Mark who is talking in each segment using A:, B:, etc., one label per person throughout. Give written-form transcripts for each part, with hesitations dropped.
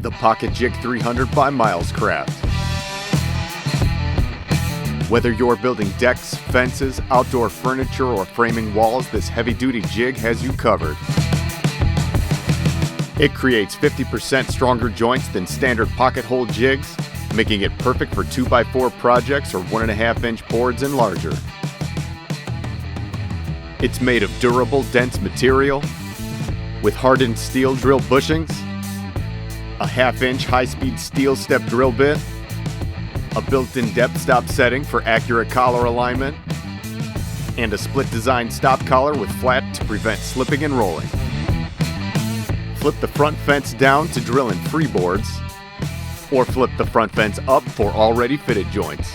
A: the PocketJig300 by Milescraft. Whether you're building decks, fences, outdoor furniture, or framing walls, this heavy-duty jig has you covered. It creates 50% stronger joints than standard pocket hole jigs, making it perfect for 2x4 projects or 1.5-inch boards and larger. It's made of durable, dense material with hardened steel drill bushings, a 1/2-inch high-speed steel step drill bit, a built-in depth stop setting for accurate collar alignment, and a split design stop collar with flat to prevent slipping and rolling. Flip the front fence down to drill in freeboards, or flip the front fence up for already fitted joints.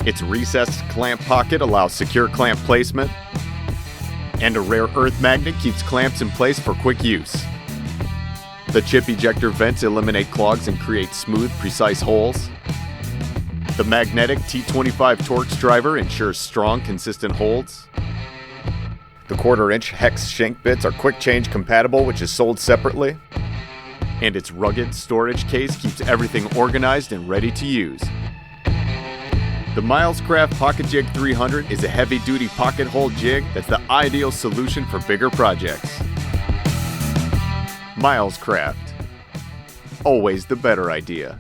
A: Its recessed clamp pocket allows secure clamp placement, and a rare earth magnet keeps clamps in place for quick use. The chip ejector vents eliminate clogs and create smooth, precise holes. The magnetic T25 Torx Driver ensures strong, consistent holds. The 1/4-inch hex shank bits are quick change compatible, which is sold separately. And its rugged storage case keeps everything organized and ready to use. The Milescraft PocketJig300 is a heavy-duty pocket hole jig that's the ideal solution for bigger projects. Milescraft, always the better idea.